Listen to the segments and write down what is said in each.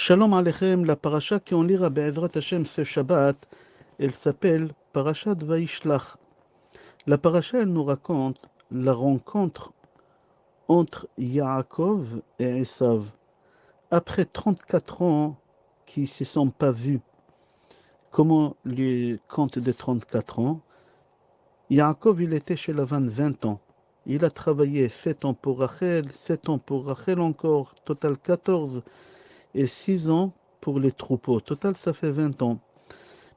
Shalom Aleichem, la paracha qu'on lira Be'ezrat Hashem ce Shabbat, elle s'appelle Parashat Vaishlach. La paracha, elle nous raconte la rencontre entre Yaakov et Esav. Après 34 ans qui ne se sont pas vus, comment les comptes de 34 ans, Yaakov, il était chez Lavan 20 ans. Il a travaillé 7 ans pour Rachel, 7 ans pour Rachel encore, total 14, et 6 ans pour les troupeaux. Total, ça fait 20 ans.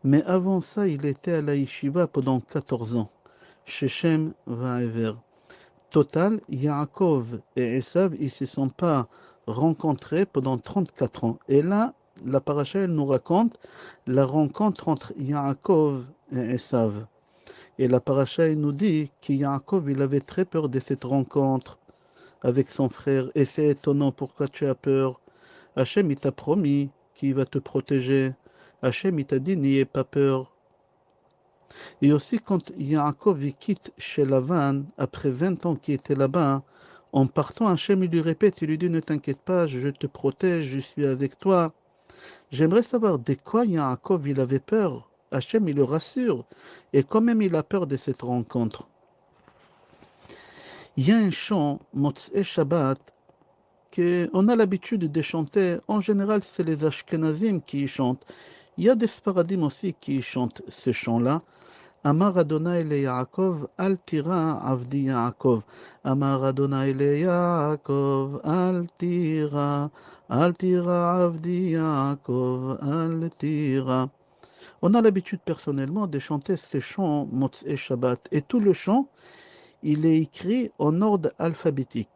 Mais avant ça, il était à la yeshiva pendant 14 ans, chez Shem Vaever. Total, Yaakov et Esav, ils ne se sont pas rencontrés pendant 34 ans. Et là, la paracha, elle nous raconte la rencontre entre Yaakov et Esav. Et la paracha, elle nous dit que Yaakov, il avait très peur de cette rencontre avec son frère. Et c'est étonnant, pourquoi tu as peur? Hachem, il t'a promis qu'il va te protéger. Hachem, il t'a dit, n'ayez pas peur. Et aussi, quand Yaakov quitte chez Lavan, après 20 ans qu'il était là-bas, en partant, Hachem il lui répète, il lui dit, ne t'inquiète pas, je te protège, je suis avec toi. J'aimerais savoir de quoi Yaakov il avait peur. Hachem il le rassure. Et quand même il a peur de cette rencontre. Il y a un chant, Motzei Shabbat, qu'on a l'habitude de chanter. En général, c'est les Ashkenazim qui y chantent. Il y a des Sparadim aussi qui chantent ce chant-là. אמר אדוני ליעקב, אל תירא עבדי יעקב. אמר אדוני ליעקב, אל תירא, אל תירא עבדי יעקב, אל תירא. On a l'habitude personnellement de chanter ce chant Motzei Shabbat. Et tout le chant, il est écrit en ordre alphabétique.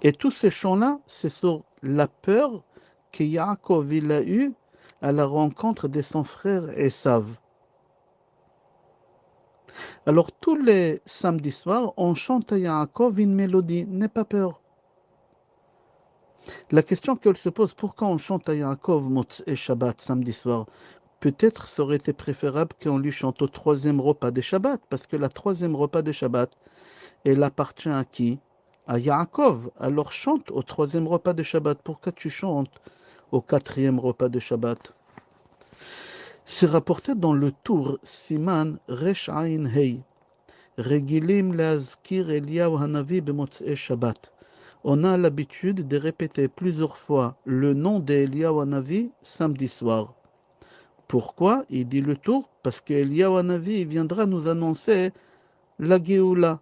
Et tout ce chant-là, c'est sur la peur que Yaakov il a eue à la rencontre de son frère Esav. Alors tous les samedis soirs, on chante à Yaakov une mélodie, n'aie pas peur. La question qu'elle se pose, pourquoi on chante à Yaakov Motzei Shabbat samedi soir? Peut-être ça aurait été préférable qu'on lui chante au troisième repas de Shabbat, parce que la troisième repas de Shabbat, elle appartient à qui? À Yaakov. Alors chante au troisième repas de Shabbat. Pourquoi tu chantes au quatrième repas de Shabbat? C'est rapporté dans le tour Siman Resh Ain Hei. Regilim להזכיר אליהו הנביא במוצאי Shabbat. On a l'habitude de répéter plusieurs fois le nom d'Eliyahu Hanavi samedi soir. Pourquoi? Il dit le tour parce qu'Eliyahu Hanavi viendra nous annoncer la Géoula.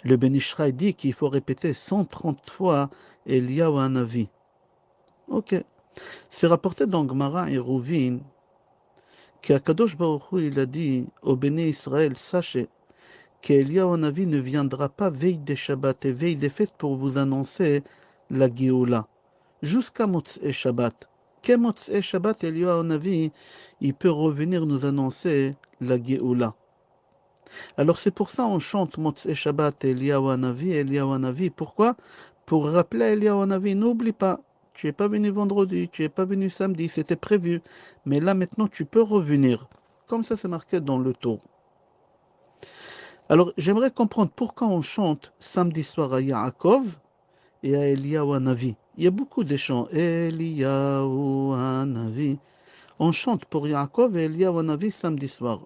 Le Ben Ishraï dit qu'il faut répéter 130 fois Eliyahu Hanavi. Ok. C'est rapporté dans Gemara et Rouvin qu'Akadosh Baruch Hu il a dit au Béné Israël, sachez qu'Eliyahu Hanavi ne viendra pas veille des Shabbat et veille des fêtes pour vous annoncer la Géoula. Jusqu'à Motzei Shabbat. Qu'à Motzei Shabbat, Eliyahu Hanavi, il peut revenir nous annoncer la Géoula. Alors c'est pour ça on chante Motzei Shabbat, Eliyahu Hanavi, Eliyahu Hanavi. Pourquoi? Pour rappeler à Eliyahu Hanavi, n'oublie pas, tu n'es pas venu vendredi, tu n'es pas venu samedi, c'était prévu. Mais là maintenant tu peux revenir. Comme ça c'est marqué dans le tour. Alors, j'aimerais comprendre pourquoi on chante samedi soir à Yaakov et à Eliyahu Hanavi. Il y a beaucoup de chants. Eliyahu Hanavi. On chante pour Yaakov et Eliyahu Hanavi samedi soir.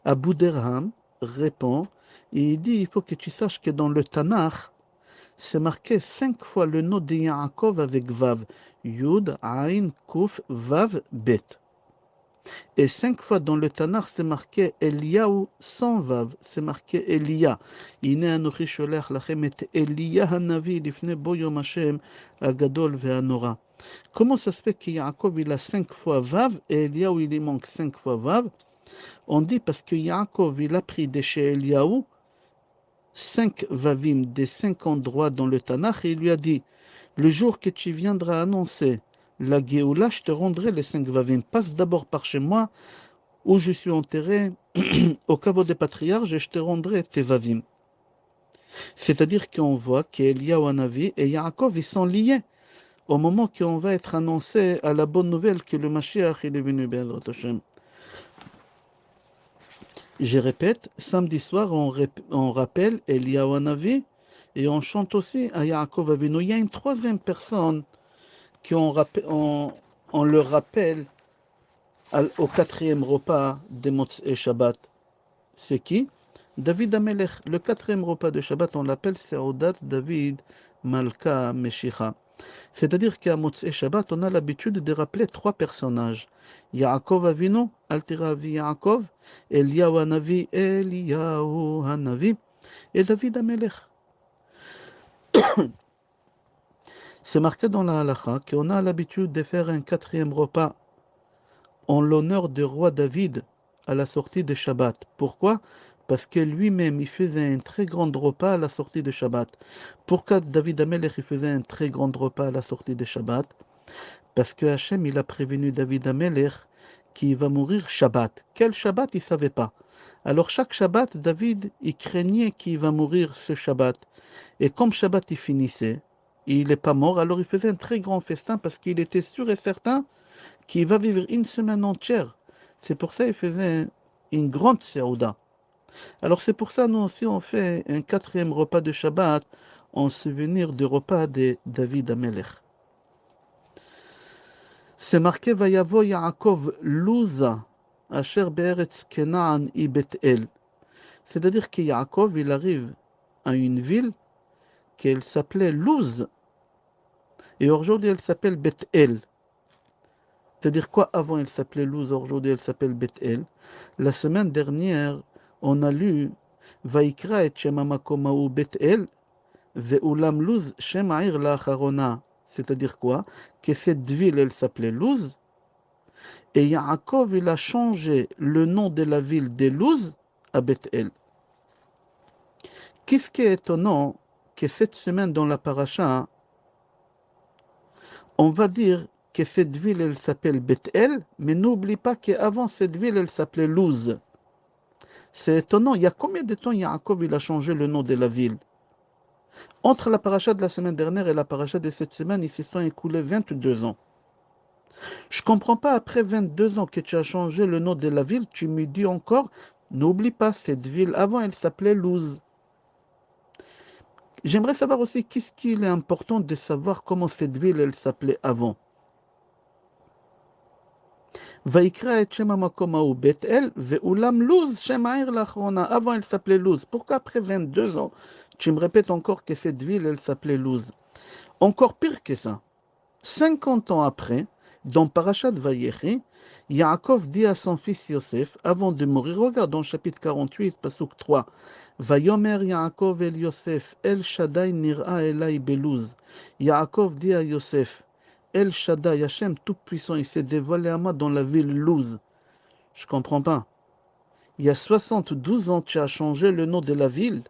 Abu Derham répond et il dit il faut que tu saches que dans le Tanakh, c'est marqué 5 fois le nom de Yaakov avec Vav. Yud, Ain, Kuf, Vav, Bet. Et 5 fois dans le Tanakh, c'est marqué Eliyahu sans Vav, c'est marqué Elia. Ine anochi sholech lachem et Elia hanavi lifnei bo yom Hashem agadol ve'anora. Comment ça se fait que Yaakov il a 5 fois Vav et Eliyahu il lui manque 5 fois Vav? On dit parce que Yaakov il a pris de chez Eliyahu 5 Vavim des 5 endroits dans le Tanakh et il lui a dit le jour que tu viendras annoncer la Géoula, je te rendrai les 5 Vavim. Passe d'abord par chez moi où je suis enterré au caveau des patriarches et je te rendrai tes Vavim. C'est-à-dire qu'on voit qu'Eliyahu Hanavi et Yaakov ils sont liés au moment qu'on va être annoncé à la bonne nouvelle que le Mashiach il est venu. Je répète, samedi soir on rappelle Eliyahu Hanavi et on chante aussi à Yaakov Avinu. Il y a une troisième personne on le rappelle au quatrième repas des Motzei Shabbat. C'est qui? David Amelech. Le quatrième repas de Shabbat, on l'appelle Seudat David Malka Meshicha. C'est-à-dire qu'à Motzei Shabbat, on a l'habitude de rappeler trois personnages. Yaakov Avinu, Altira Avi Yaakov, Eliyahu Hanavi, Eliyahu Hanavi, et David Amelech. C'est marqué dans la halakha qu'on a l'habitude de faire un quatrième repas en l'honneur du roi David à la sortie de Shabbat. Pourquoi? Parce que lui-même, il faisait un très grand repas à la sortie de Shabbat. Pourquoi David Amelech il faisait un très grand repas à la sortie de Shabbat? Parce que Hachem, il a prévenu David Amelech qu'il va mourir Shabbat. Quel Shabbat, il ne savait pas. Alors chaque Shabbat, David, il craignait qu'il va mourir ce Shabbat. Et comme Shabbat, il finissait, il n'est pas mort, alors il faisait un très grand festin parce qu'il était sûr et certain qu'il va vivre une semaine entière. C'est pour ça qu'il faisait une grande Seouda. Alors c'est pour ça nous aussi on fait un quatrième repas de Shabbat en souvenir du repas de David Amelech. C'est marqué Vayavo Yaakov Luza Asher Be'eretz Kenaan I Bet-El. C'est-à-dire que Yaakov il arrive à une ville qu'elle s'appelait Luz et aujourd'hui elle s'appelle Bet-El. C'est-à-dire quoi avant elle s'appelait Luz, aujourd'hui elle s'appelle Bet-El. La semaine dernière on a lu Vaikra et Shema Makomahu Bet-El Ve'ulam Luz Shem Ha'ir La'acharona. C'est-à-dire quoi? Que cette ville elle s'appelait Luz et Yaakov il a changé le nom de la ville de Luz à Bet-El. Qu'est-ce qui est étonnant que cette semaine dans la paracha, on va dire que cette ville elle s'appelle Bet-El, mais n'oublie pas qu'avant cette ville elle s'appelait Luz. C'est étonnant, il y a combien de temps Yaakov il a changé le nom de la ville? Entre la paracha de la semaine dernière et la paracha de cette semaine, il s'y sont écoulés 22 ans. Je ne comprends pas, après 22 ans que tu as changé le nom de la ville, tu me dis encore, n'oublie pas, cette ville, avant elle s'appelait Luz. J'aimerais savoir aussi qu'est-ce qu'il est important de savoir comment cette ville elle s'appelait avant. Vaikra et Shema Makomahu Bet-El ve'ulam Luz Shem Ha'ir La'acharona. Avant elle s'appelait Luz. Pourquoi après 22 ans, tu me répètes encore que cette ville elle s'appelait Luz? Encore pire que ça. 50 ans après, dans Parashat Vayechi, Yaakov dit à son fils Yosef, avant de mourir, regarde dans chapitre 48, pasuk 3, Vayomer Yaakov el Yosef, El Shaddai nir'a elai beluz. Yaakov dit à Yosef, El Shaddai, Hachem tout-puissant, il s'est dévoilé à moi dans la ville Luz. Je comprends pas. Il y a 72 ans, tu as changé le nom de la ville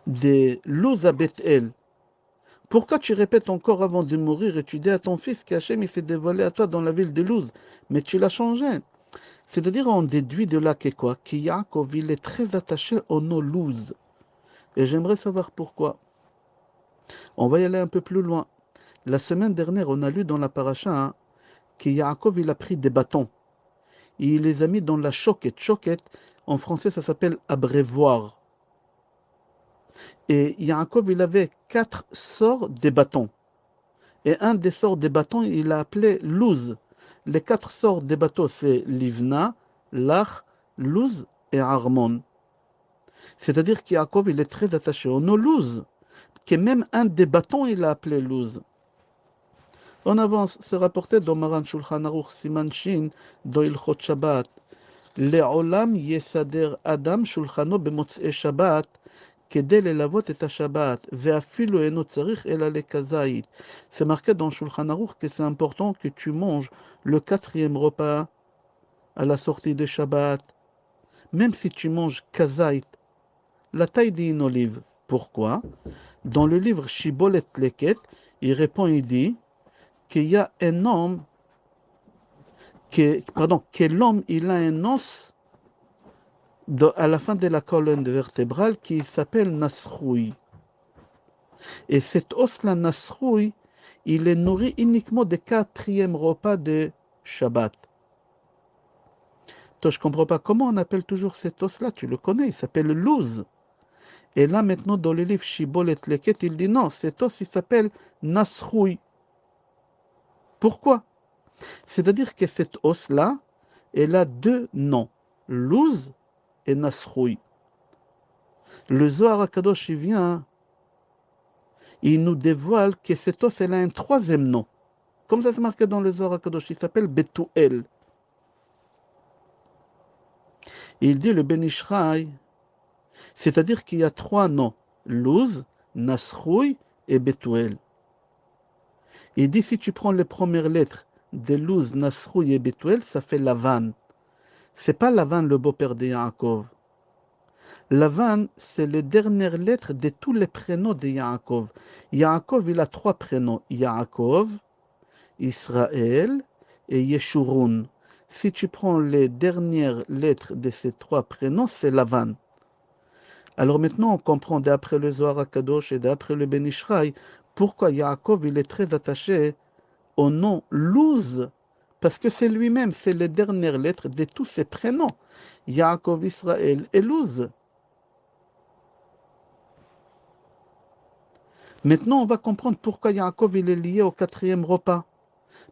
de Luz à Bethel. Pourquoi tu répètes encore avant de mourir et tu dis à ton fils qu'Hachem s'est dévoilé à toi dans la ville de Luz, mais tu l'as changé? C'est-à-dire on déduit de là que quoi? Que Yaakov il est très attaché au nom Luz. Et j'aimerais savoir pourquoi. On va y aller un peu plus loin. La semaine dernière, on a lu dans la paracha que Yaakov il a pris des bâtons. Et il les a mis dans la choquette. Choquette, en français, ça s'appelle abreuvoir. Et Yaakov, il avait 4 sorts des bâtons. Et un des sorts des bâtons, il l'a appelé Luz. Les 4 sorts des bateaux, c'est Livna, Lach, Luz et Armon. C'est-à-dire qu'Yaakov, il est très attaché au nom Luz, que même un des bâtons, il l'a appelé Luz. On avance, c'est rapporté dans Maran Shulchan Aruch Siman Shin, dans Ilchot Shabbat. Le'olam yesader Adam Shulchano b'motzei Shabbat, כדי ללוות את השבת, ואפילו אינו צריך אלא לכזית. C'est marqué dans Shulchan Aruch que c'est important que tu manges le 4e repas à la sortie de Shabbat, même si tu manges kazait, la taille d'une olive. Pourquoi? Dans le livre Shibolet Leket, il répond, il dit qu'il y a un homme, que l'homme il a un os à la fin de la colonne vertébrale qui s'appelle Nasroui. Et cet os-là, Nasroui, il est nourri uniquement des 4e repas de Shabbat. Toi, je ne comprends pas comment on appelle toujours cet os-là, tu le connais, il s'appelle Luz. Et là, maintenant, dans le livre Shibolet Leket, il dit non, cet os, il s'appelle Nasroui. Pourquoi? C'est-à-dire que cet os-là, elle a deux noms, Luz et Nasroui. Le Zohar HaKadosh, il vient, il nous dévoile que cet os, elle a un troisième nom. Comme ça, c'est marqué dans le Zohar HaKadosh, il s'appelle Betuel. Il dit le Ben Ishraï, c'est-à-dire qu'il y a trois noms, Luz, Nasroui et Betuel. Il dit si tu prends les premières lettres de Luz, Nasroui et Betuel, ça fait Lavan. C'est pas Lavan le beau-père de Yaakov. Lavan, c'est les dernières lettres de tous les prénoms de Yaakov. Yaakov, il a trois prénoms. Yaakov, Israël et Yeshurun. Si tu prends les dernières lettres de ces trois prénoms, c'est Lavan. Alors maintenant, on comprend d'après le Zohar HaKadosh et d'après le Ben Ishraï, pourquoi Yaakov, il est très attaché au nom Luz, parce que c'est lui-même, c'est les dernières lettres de tous ses prénoms. Yaakov, Israël et Luz. Maintenant, on va comprendre pourquoi Yaakov il est lié au quatrième repas.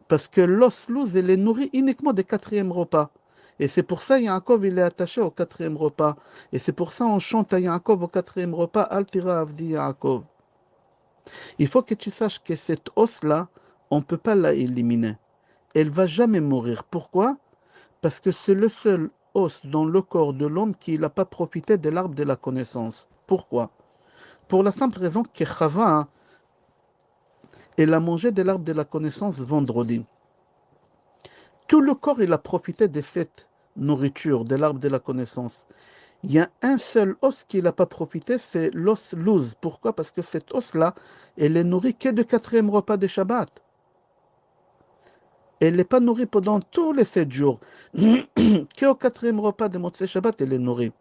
Parce que l'os Luz, il est nourri uniquement des quatrièmes repas. Et c'est pour ça Yaakov il est attaché au quatrième repas. Et c'est pour ça on chante à Yaakov au quatrième repas, Altira Avdi Yaakov. Il faut que tu saches que cette os-là, on ne peut pas la éliminer. Elle ne va jamais mourir. Pourquoi? Parce que c'est le seul os dans le corps de l'homme qui n'a pas profité de l'arbre de la connaissance. Pourquoi? Pour la simple raison que Chava, elle a mangé de l'arbre de la connaissance vendredi. Tout le corps, il a profité de cette nourriture, de l'arbre de la connaissance. Il y a un seul os qui n'a pas profité, c'est l'os Luz. Pourquoi? Parce que cet os-là, elle est nourrie que de quatrième repas de Shabbat. Elle n'est pas nourrie pendant tous les 7 jours. Qu'au quatrième repas de Motzei Shabbat, elle est nourrie.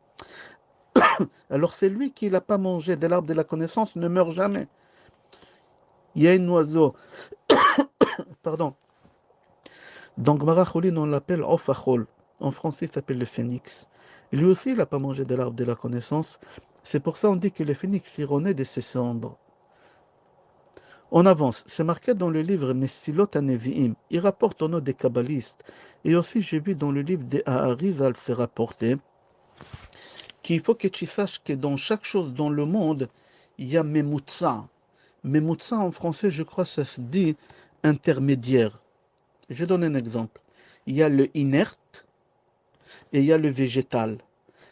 Alors c'est lui qui n'a pas mangé de l'arbre de la connaissance ne meurt jamais. Il y a un oiseau, pardon, dans Gemara Cholin, on l'appelle Ofachol. En français, il s'appelle le phénix. Lui aussi, il n'a pas mangé de l'arbre de la connaissance. C'est pour ça qu'on dit que le phénix, il renaît de ses cendres. On avance. C'est marqué dans le livre Messilot HaNevi'im. Il rapporte au nom des kabbalistes. Et aussi, j'ai vu dans le livre des Aharizal, c'est rapporté qu'il faut que tu saches que dans chaque chose dans le monde, il y a Memutsa. Memutsa en français, je crois, ça se dit intermédiaire. Je donne un exemple. Il y a le inerte et il y a le végétal.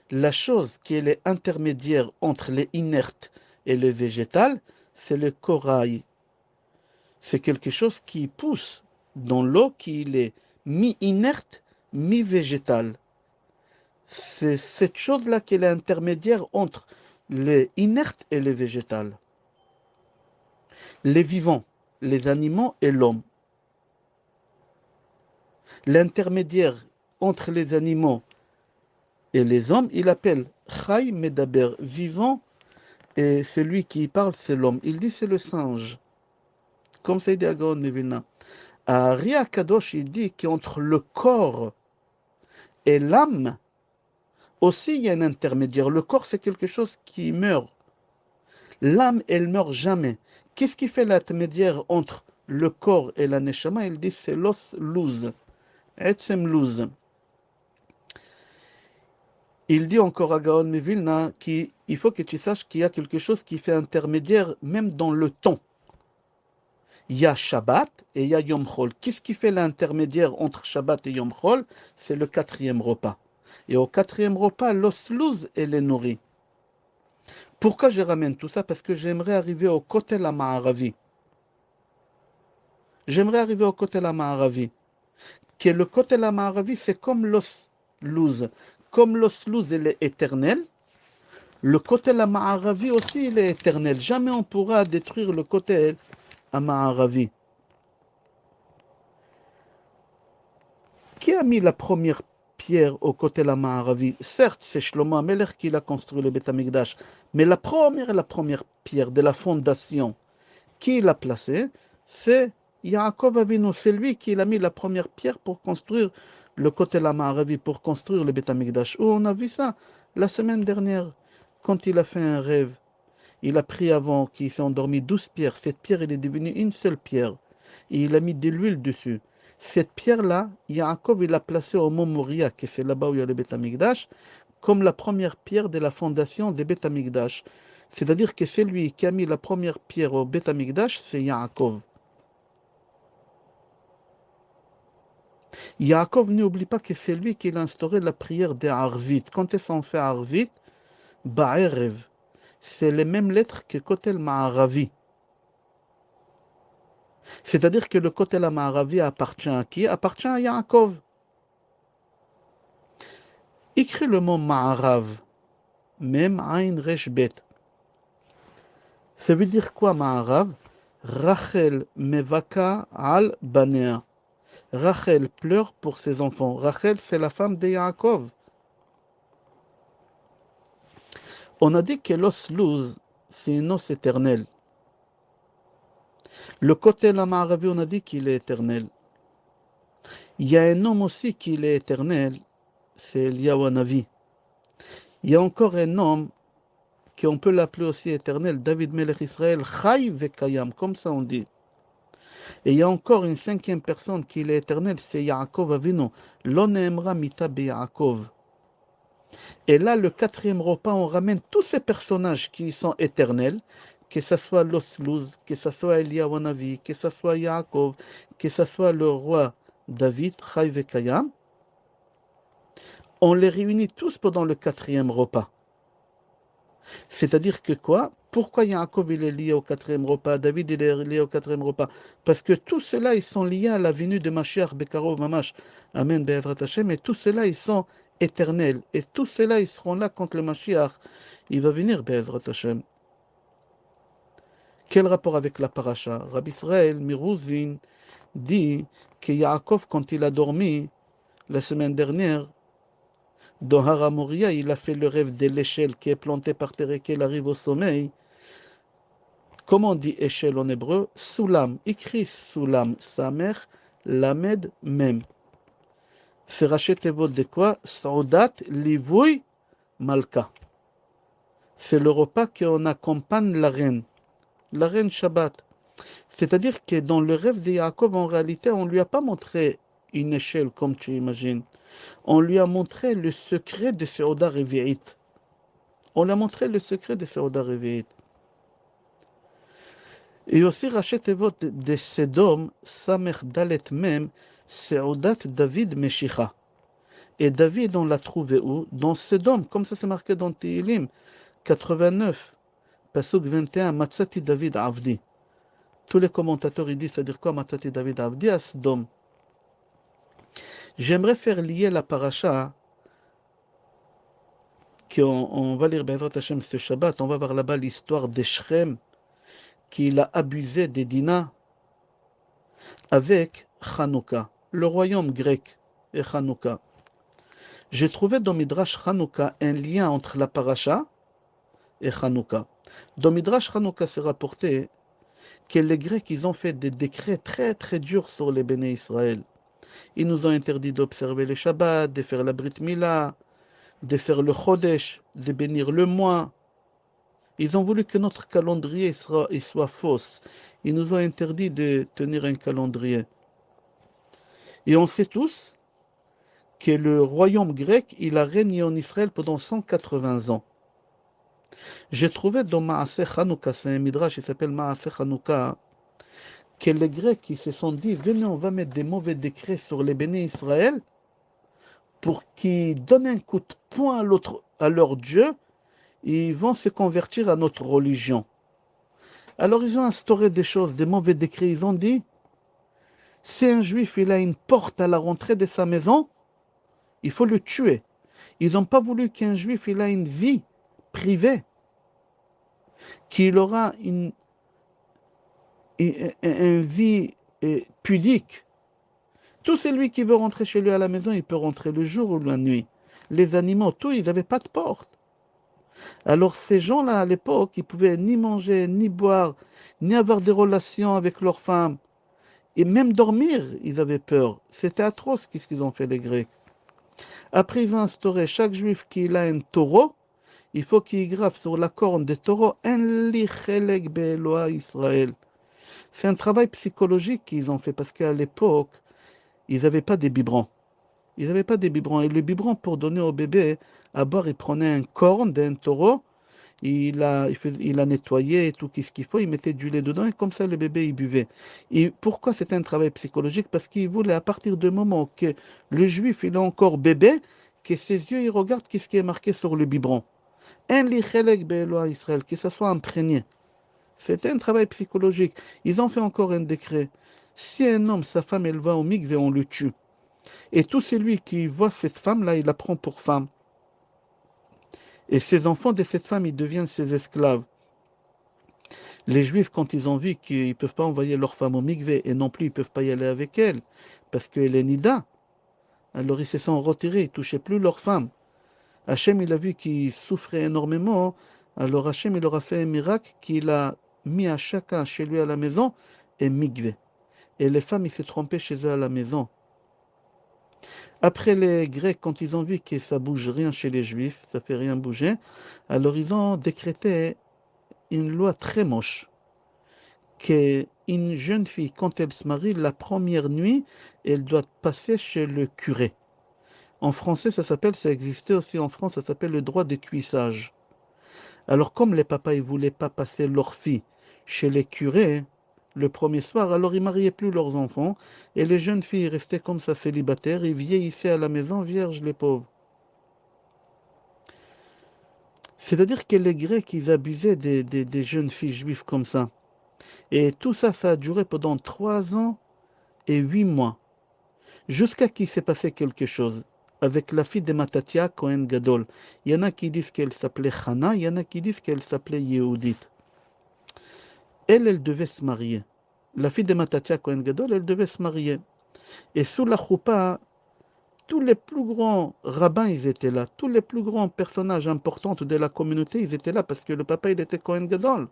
La chose qui est intermédiaire entre les inertes et le végétal, c'est le corail. C'est quelque chose qui pousse dans l'eau, qui est mi-inerte, mi-végétal. C'est cette chose-là qui est intermédiaire entre les inertes et les végétales. Les vivants, les animaux et l'homme. L'intermédiaire entre les animaux et les hommes, il appelle Chai Medaber, vivant, et celui qui parle, c'est l'homme. Il dit c'est le singe. Comme ça, il dit à Gaon Mevilna. À Ria Kadosh, il dit qu'entre le corps et l'âme, aussi, il y a un intermédiaire. Le corps, c'est quelque chose qui meurt. L'âme, elle meurt jamais. Qu'est-ce qui fait l'intermédiaire entre le corps et la neshama? Il dit c'est l'os Luz. Etzem Luz. Il dit encore à Gaon Mevilna qu'il faut que tu saches qu'il y a quelque chose qui fait intermédiaire même dans le temps. Il y a Shabbat et il y a Yom Chol. Qu'est-ce qui fait l'intermédiaire entre Shabbat et Yom Chol? C'est le quatrième repas. Et au quatrième repas, l'os Luz, elle est nourrie. Pourquoi je ramène tout ça? Parce que j'aimerais arriver au Kotel HaMa'aravi. J'aimerais arriver au Kotel HaMa'aravi. Que le Kotel HaMa'aravi, c'est comme l'os Luz. Comme l'os Luz, elle est éternelle, le Kotel HaMa'aravi aussi, il est éternel. Jamais on pourra détruire le Kotel HaMa'aravi. Qui a mis la première pierre au Kotel HaMa'aravi? Certes, c'est Shlomo HaMelech qui a construit le Beth HaMikdash, mais la première pierre de la fondation, qui l'a placée? C'est Yaakov Avinu. C'est lui qui a mis la première pierre pour construire le Kotel HaMa'aravi, pour construire le Beth HaMikdash. Où on a vu ça la semaine dernière. quand il a fait un rêve, il a pris avant qu'il s'est endormi 12 pierres. Cette pierre, elle est devenue une seule pierre. Et il a mis de l'huile dessus. Cette pierre-là, Yaakov, il l'a placée au mont Moria, que c'est là-bas où il y a le Beth Amikdash, comme la première pierre de la fondation des Beth Amikdash. C'est-à-dire que celui qui a mis la première pierre au Beth Amikdash, c'est Yaakov. Yaakov n'oublie pas que c'est lui qui a instauré la prière des Arvit. Quand est-ce qu'on fait Arvit? Ba'erev. C'est les mêmes lettres que Kotel Ma'aravi. C'est-à-dire que le Kotel Ma'aravi appartient à qui? Appartient à Yaakov. Écris le mot Ma'arav. Mem Ain Resh Bet. Ça veut dire quoi Ma'arav? Rachel Mevaka al Banea. Rachel pleure pour ses enfants. Rachel, c'est la femme de Yaakov. On a dit que l'os louz, c'est une os éternelle. Le côté la Ma'aravi, on a dit qu'il est éternel. Il y a un homme aussi qui est éternel, c'est Eliyahu Hanavi. Il y a encore un homme qu'on peut l'appeler aussi éternel, David Melech Israël, Chai Vekayam, comme ça on dit. Et il y a encore une cinquième personne qui est éternelle, c'est Yaakov Avinu, L'onemra mita Yaakov. Et là, le quatrième repas, on ramène tous ces personnages qui sont éternels, que ce soit l'Oslouz, que ce soit Eliyahu Hanavi, que ce soit Yaakov, que ce soit le roi David, Chai Vekayam. On les réunit tous pendant le quatrième repas. C'est-à-dire que quoi? Pourquoi Yaakov il est lié au quatrième repas? David il est lié au quatrième repas? Parce que tout cela ils sont liés à la venue de Mashiach Bekarov Mamash. Amen Be'ezrat Hashem. Et tout cela ils sont éternels. Et tout cela ils seront là quand le Mashiach il va venir Be'ezrat Hashem. Quel rapport avec la paracha? Rabbi Israël Mirouzin dit que Yaakov quand il a dormi la semaine dernière, dans Hara Moria, il a fait le rêve de l'échelle qui est plantée par terre et qu'elle arrive au sommeil. Comment on dit échelle en hébreu? Soulam. Écrit Soulam. Sa mère, Lamed, même. C'est Rachet Evod de quoi? Saudat, Livoui, Malka. C'est le repas qu'on accompagne la reine Shabbat. C'est-à-dire que dans le rêve de Yaakov, en réalité, on ne lui a pas montré une échelle comme tu imagines. On lui a montré le secret de Seuda Revi'it. On lui a montré le secret de Seuda Revi'it. Et aussi Rachet Evot de Sedom, Samer Dalet Mem, Seudat David Meshicha. Et David, on l'a trouvé où? Dans Sedom, comme ça c'est marqué dans Tehillim 89, Pasuk 21, Matzati David Avdi. Tous les commentateurs ils disent, c'est-à-dire quoi Matzati David Avdi à Sedom? J'aimerais faire lier la paracha qu'on va lire Bezrat Hashem ce Shabbat, on va voir là-bas l'histoire d'Eshrem, qu'il a abusé des Dina avec Hanouka, le royaume grec et Hanouka. J'ai trouvé dans Midrash Hanouka un lien entre la paracha et Hanouka. Dans Midrash Hanouka, c'est rapporté que les Grecs, ils ont fait des décrets très très durs sur les béné Israël. Ils nous ont interdit d'observer les Shabbats, de faire la Brit Mila, de faire le Chodesh, de bénir le mois. Ils ont voulu que notre calendrier soit fausse. Ils nous ont interdit de tenir un calendrier. Et on sait tous que le royaume grec, il a régné en Israël pendant 180 ans. J'ai trouvé dans Maaseh Hanouka, c'est un midrash qui s'appelle Maaseh Hanouka, que les Grecs qui se sont dit, venez, on va mettre des mauvais décrets sur les béné Israël pour qu'ils donnent un coup de poing à leur Dieu, et ils vont se convertir à notre religion. Alors ils ont instauré des choses, des mauvais décrets. Ils ont dit, si un juif il a une porte à la rentrée de sa maison, il faut le tuer. Ils n'ont pas voulu qu'un juif il a une vie privée, qu'il aura une vie pudique. Tout celui qui veut rentrer chez lui à la maison, il peut rentrer le jour ou la nuit. Les animaux, tout, ils n'avaient pas de porte. Alors ces gens-là, à l'époque, ils pouvaient ni manger, ni boire, ni avoir des relations avec leurs femmes. Et même dormir, ils avaient peur. C'était atroce ce qu'ils ont fait les Grecs. Après, ils ont instauré chaque juif qui a un taureau, il faut qu'il grave sur la corne des taureaux En li chelek be'Eloa Israël. C'est un travail psychologique qu'ils ont fait parce qu'à l'époque, ils n'avaient pas des biberons. Ils n'avaient pas des biberons. Et le biberon, pour donner au bébé à boire, il prenait un corne d'un taureau, il a nettoyé tout ce qu'il faut, il mettait du lait dedans et comme ça le bébé il buvait. Et pourquoi c'était un travail psychologique? Parce qu'il voulait à partir du moment que le juif il est encore bébé, que ses yeux ils regardent ce qui est marqué sur le biberon. Un li chelek be'Eloa Israël, que ça soit imprégné. C'était un travail psychologique. Ils ont fait encore un décret. Si un homme, sa femme, elle va au mikvé, on le tue. Et tout celui qui voit cette femme-là, il la prend pour femme. Et ces enfants de cette femme, ils deviennent ses esclaves. Les Juifs, quand ils ont vu qu'ils ne peuvent pas envoyer leur femme au mikvé, et non plus ils ne peuvent pas y aller avec elle, parce qu'elle est nida, alors ils se sont retirés, ils ne touchaient plus leur femme. Hachem, il a vu qu'ils souffraient énormément, alors Hachem, il leur a fait un miracle qu'il a mis à chacun chez lui à la maison un mikvé. Et les femmes, ils se trompaient chez eux à la maison. Après les Grecs, quand ils ont vu que ça bouge rien chez les Juifs, ça fait rien bouger, alors ils ont décrété une loi très moche, qu'une jeune fille, quand elle se marie, la première nuit, elle doit passer chez le curé. En français, ça existait aussi en France, ça s'appelle le droit de cuissage. Alors comme les papas ne voulaient pas passer leur fille chez les curés le premier soir, alors ils ne mariaient plus leurs enfants et les jeunes filles restaient comme ça célibataires, ils vieillissaient à la maison vierges les pauvres. C'est-à-dire que les Grecs, ils abusaient des jeunes filles juives comme ça. Et tout ça, ça a duré pendant 3 ans et 8 mois, jusqu'à qu'il s'est passé quelque chose avec la fille de Matatia, Cohen Gadol. Il y en a qui disent qu'elle s'appelait Chana, il y en a qui disent qu'elle s'appelait Yehudit. Elle devait se marier. La fille de Matatia Cohen Gadol, elle devait se marier. Et sous la choupa, tous les plus grands rabbins, ils étaient là. Tous les plus grands personnages importants de la communauté, ils étaient là parce que le papa, il était Cohen Gadol.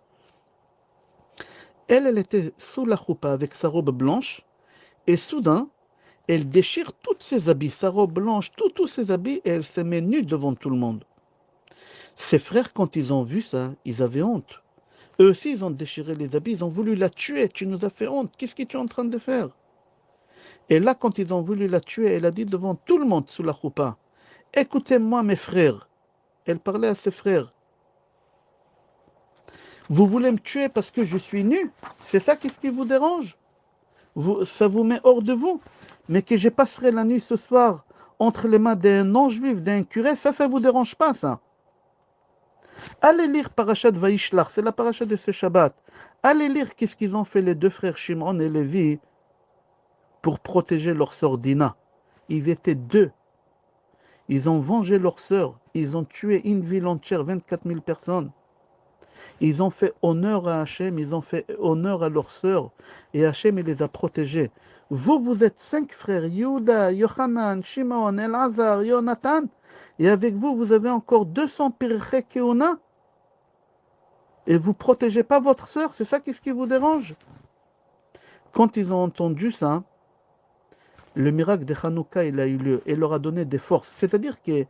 Elle était sous la choupa avec sa robe blanche. Et soudain, elle déchire tous ses habits, sa robe blanche, tous ses habits, et elle se met nue devant tout le monde. Ses frères, quand ils ont vu ça, ils avaient honte. Eux aussi, ils ont déchiré les habits, ils ont voulu la tuer. Tu nous as fait honte. Qu'est-ce que tu es en train de faire? Et là, quand ils ont voulu la tuer, elle a dit devant tout le monde sous la choupa, écoutez-moi mes frères. Elle parlait à ses frères. Vous voulez me tuer parce que je suis nu? C'est ça qu'est-ce qui vous dérange? Ça vous met hors de vous? Mais que je passerai la nuit ce soir entre les mains d'un non-juif, d'un curé, ça vous dérange pas, ça? Allez lire Parashat Vaishlach, c'est la parashat de ce Shabbat. Allez lire qu'est-ce qu'ils ont fait les deux frères Shimon et Lévi pour protéger leur sœur Dina. Ils étaient deux. Ils ont vengé leur sœur. Ils ont tué une ville entière, 24 000 personnes. Ils ont fait honneur à Hachem, ils ont fait honneur à leur sœur. Et Hachem, il les a protégés. Vous, vous êtes 5 frères, Yehuda, Yochanan, Shimon, Elazar, Jonathan. Et avec vous, vous avez encore 200 Pirchei Keuna. Et vous ne protégez pas votre sœur, c'est ça qu'est-ce qui vous dérange? Quand ils ont entendu ça, le miracle de Hanouka, il a eu lieu et leur a donné des forces. C'est-à-dire que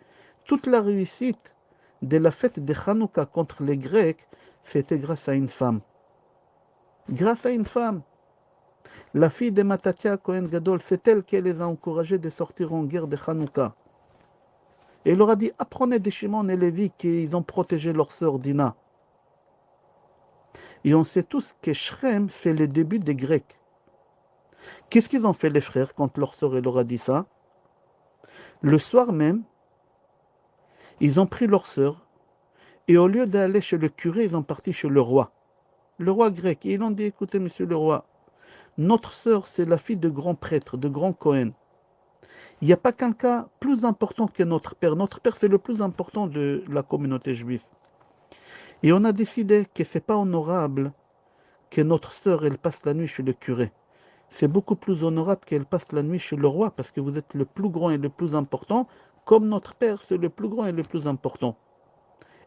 toute la réussite de la fête de Hanouka contre les Grecs, c'était grâce à une femme. Grâce à une femme. La fille de Matatia Cohen Gadol, c'est elle qui les a encouragés de sortir en guerre de Hanouka. Et il leur a dit, apprenez des Shimon et Lévi qu'ils ont protégé leur sœur Dina. Et on sait tous que Shrem, c'est le début des Grecs. Qu'est-ce qu'ils ont fait les frères quand leur sœur leur a dit ça? Le soir même, ils ont pris leur sœur et au lieu d'aller chez le curé, ils ont parti chez le roi grec. Et ils ont dit, écoutez, monsieur le roi, notre sœur, c'est la fille de grands prêtres, de grands Cohen. Il n'y a pas quelqu'un plus important que notre père. Notre père, c'est le plus important de la communauté juive. Et on a décidé que ce n'est pas honorable que notre sœur, elle passe la nuit chez le curé. C'est beaucoup plus honorable qu'elle passe la nuit chez le roi, parce que vous êtes le plus grand et le plus important, comme notre père, c'est le plus grand et le plus important.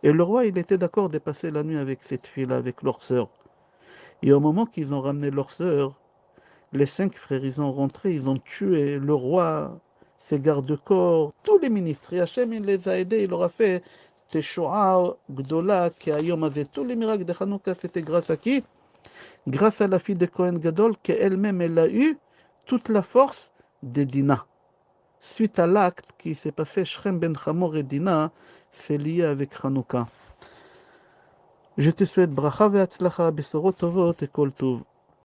Et le roi, il était d'accord de passer la nuit avec cette fille-là, avec leur sœur. Et au moment qu'ils ont ramené leur sœur, les 5 frères, ils ont rentré, ils ont tué le roi, ses gardes-corps, tous les ministres. Et Hachem, il les a aidés, il leur a fait תשועה גדולה כהיום הזה. Tous les miracles de Hanouka, c'était grâce à qui? Grâce à la fille de Cohen Gadol, qu'elle-même, elle a eu toute la force de Dina. Suite à l'acte qui s'est passé, Shrem ben Hamor et Dina, c'est lié avec Hanouka. Je te souhaite bracha ve'atzlacha, besorot tovot et kol tov.